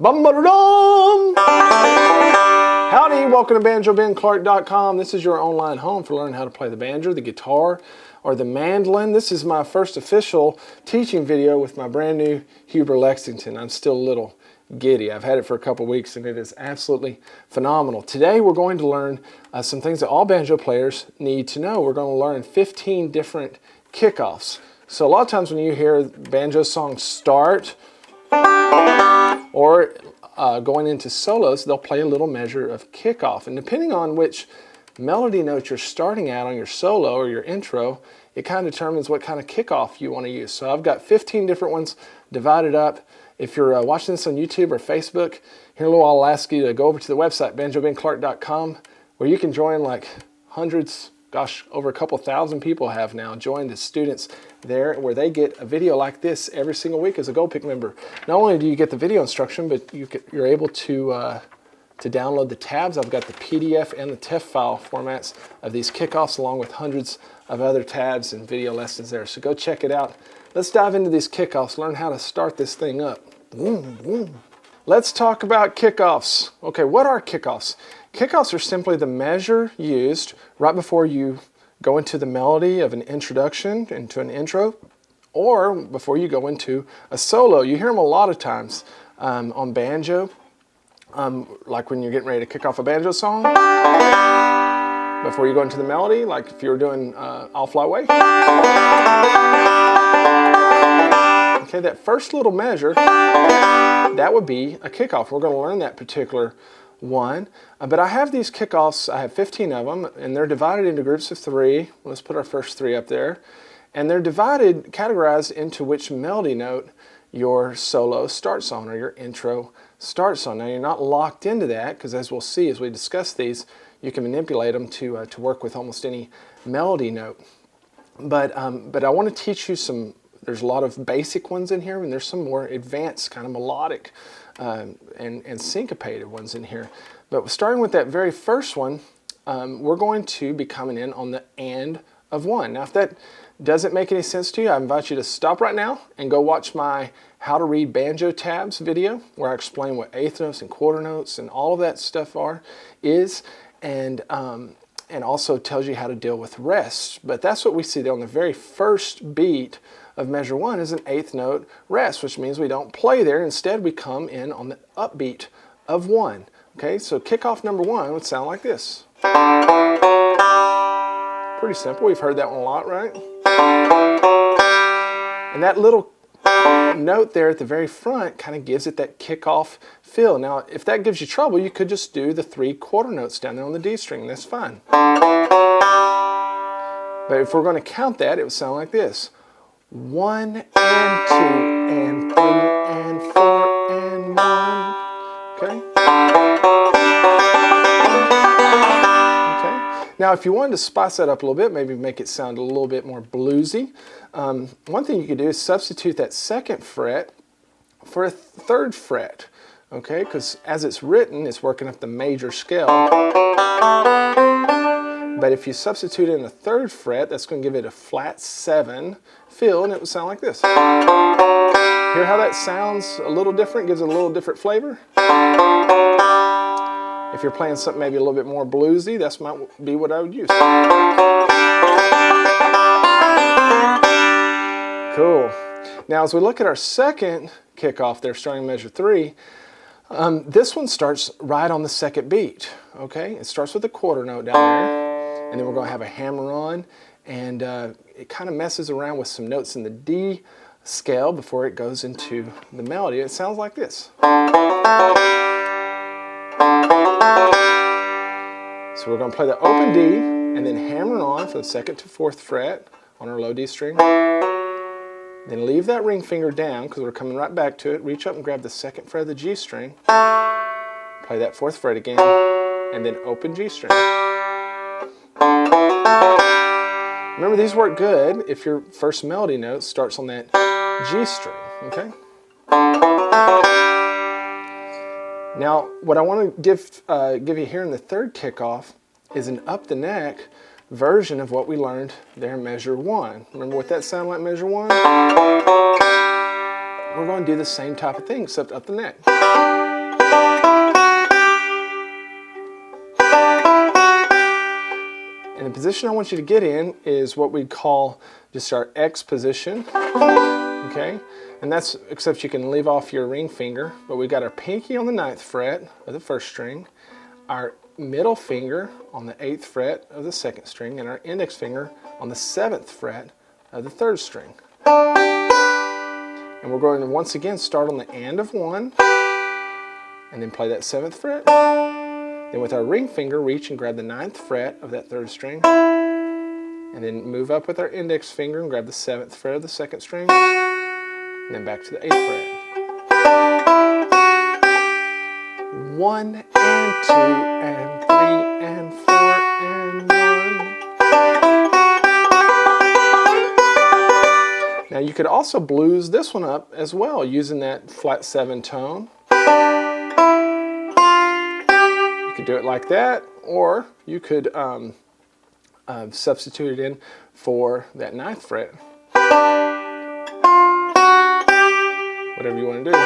Bum-ba-da-dum! Howdy, welcome to BanjoBenClark.com. This is your online home for learning how to play the banjo, the guitar, or the mandolin. This is my first official teaching video with my brand new Huber Lexington. I'm still a little giddy. I've had it for a couple weeks and it is absolutely phenomenal. Today we're going to learn some things that all banjo players need to know. We're going to learn 15 different kickoffs. So a lot of times when you hear banjo songs start or going into solos, they'll play a little measure of kickoff. And depending on which melody note you're starting at on your solo or your intro, it kind of determines what kind of kickoff you want to use. So I've got 15 different ones divided up. If you're watching this on YouTube or Facebook, here in a little while I'll ask you to go over to the website, BanjoBenClark.com, where you can join like hundreds, gosh, over a couple thousand people have now joined as students there, where they get a video like this every single week as a Gold Pick member. Not only do you get the video instruction, but you're able to download the tabs. I've got the PDF and the TIFF file formats of these kickoffs, along with hundreds of other tabs and video lessons there. So go check it out. Let's dive into these kickoffs, learn how to start this thing up. Let's talk about kickoffs. Okay, what are kickoffs? Kickoffs are simply the measure used right before you go into the melody of an introduction, into an intro, or before you go into a solo. You hear them a lot of times on banjo, like when you're getting ready to kick off a banjo song, before you go into the melody, like if you were doing I'll Fly Away. Okay, that first little measure, that would be a kickoff. We're going to learn that particular one. But I have these kickoffs, I have 15 of them, and they're divided into groups of 3. Let's put our first 3 up there. And they're divided, categorized into which melody note your solo starts on, or your intro starts on. Now you're not locked into that, because as we'll see as we discuss these, you can manipulate them to work with almost any melody note. But I want to teach you some. There's a lot of basic ones in here, and there's some more advanced, kind of melodic and syncopated ones in here. But starting with that very first one, we're going to be coming in on the and of 1. Now, if that doesn't make any sense to you, I invite you to stop right now and go watch my How to Read Banjo Tabs video, where I explain what eighth notes and quarter notes and all of that stuff is, and also tells you how to deal with rest. But that's what we see there on the very first beat of measure 1 is an eighth note rest, which means we don't play there. Instead, we come in on the upbeat of 1. Okay, so kickoff number 1 would sound like this. Pretty simple. We've heard that one a lot, right? And that little note there at the very front kind of gives it that kickoff feel. Now, if that gives you trouble, you could just do the 3 quarter notes down there on the D string. That's fine. But if we're going to count that, it would sound like this. 1 and 2 and 3 and 4 and 1. Okay? Okay. Now, if you wanted to spice that up a little bit, maybe make it sound a little bit more bluesy, one thing you could do is substitute that 2nd fret for a 3rd fret. Okay? Because as it's written, it's working up the major scale. But if you substitute in a 3rd fret, that's going to give it a flat 7 feel, and it would sound like this. Hear how that sounds a little different, gives it a little different flavor? If you're playing something maybe a little bit more bluesy, that might be what I would use. Cool. Now as we look at our second kickoff there, starting measure 3, this one starts right on the 2nd beat. Okay, it starts with a quarter note down there, and then we're going to have a hammer on, and it kind of messes around with some notes in the D scale before it goes into the melody. It sounds like this. So we're going to play the open D and then hammer on for the 2nd to 4th fret on our low D string. Then leave that ring finger down because we're coming right back to it. Reach up and grab the 2nd fret of the G string. Play that 4th fret again, and then open G string. Remember, these work good if your first melody note starts on that G string, okay? Now, what I want to give you here in the 3rd kickoff is an up the neck version of what we learned there in measure 1. Remember what that sounded like, measure 1? We're going to do the same type of thing, except up the neck. And the position I want you to get in is what we call just our X position, okay? And that's, except you can leave off your ring finger, but we've got our pinky on the 9th fret of the 1st string, our middle finger on the 8th fret of the 2nd string, and our index finger on the 7th fret of the 3rd string. And we're going to once again start on the and of 1, and then play that 7th fret. Then with our ring finger, reach and grab the 9th fret of that 3rd string, and then move up with our index finger and grab the 7th fret of the 2nd string, and then back to the 8th fret. 1 and 2 and 3 and 4 and 1. Now you could also blues this one up as well using that flat 7 tone. You could do it like that, or you could substitute it in for that 9th fret. Whatever you want to do.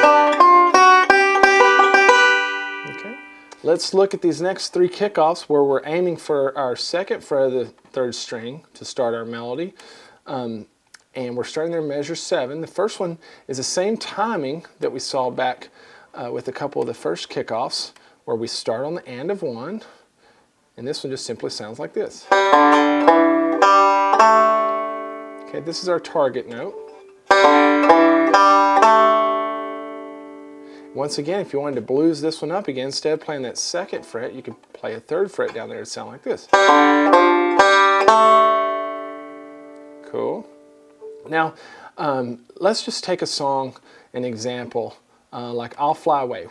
Okay. Let's look at these next 3 kickoffs where we're aiming for our 2nd fret of the 3rd string to start our melody. And we're starting there in measure 7. The first one is the same timing that we saw back with a couple of the first kickoffs, where we start on the and of 1, and this one just simply sounds like this. Okay, this is our target note. Once again, if you wanted to blues this one up again, instead of playing that 2nd fret, you could play a 3rd fret down there to sound like this. Cool. Now, let's just take a song, an example. Like I'll Fly Away.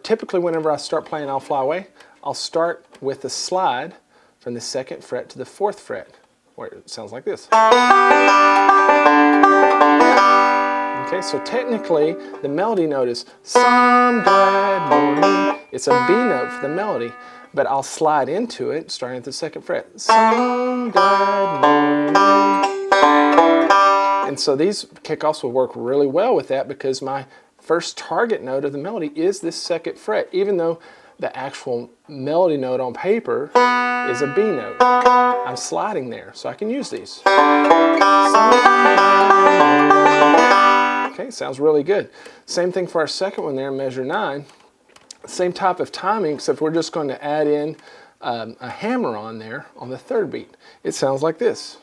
Typically whenever I start playing I'll Fly Away, I'll start with a slide from the 2nd fret to the 4th fret, where it sounds like this. Okay, so technically the melody note is some glad morning. It's a B note for the melody, but I'll slide into it starting at the 2nd fret. Some glad morning. And so these kickoffs will work really well with that, because my first target note of the melody is this 2nd fret, even though the actual melody note on paper is a B note. I'm sliding there, so I can use these. Okay, sounds really good. Same thing for our second one there, measure 9. Same type of timing, except we're just going to add in a hammer on there on the 3rd beat. It sounds like this.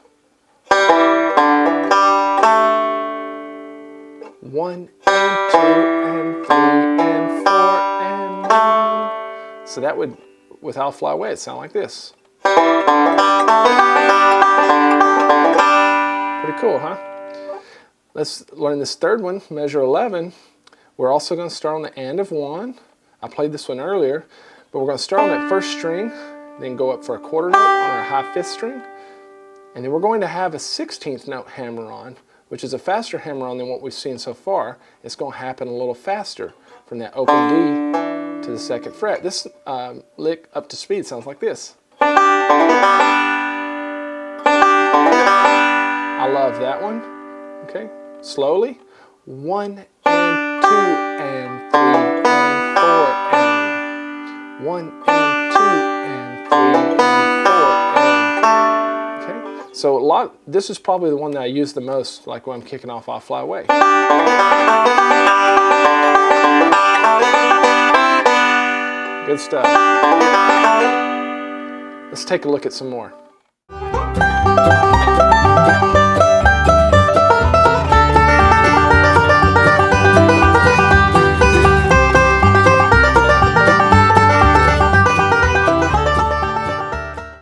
1 and 2 and 3 and 4 and 1. So that would, with I'll Fly Away, it sound like this. Pretty cool, huh? Let's learn this 3rd one, measure 11. We're also going to start on the and of 1. I played this one earlier, but we're going to start on that 1st string, then go up for a quarter note on our high 5th string, and then we're going to have a 16th note hammer on, which is a faster hammer on than what we've seen so far. It's going to happen a little faster from that open D to the 2nd fret. This lick up to speed sounds like this. I love that one. Okay, slowly. 1 and 2 and 3 and 4 and 1 and 2 and 3 and 4 and. Okay, so this is probably the one that I use the most, like when I'm kicking off I'll Fly Away. Good stuff. Let's take a look at some more.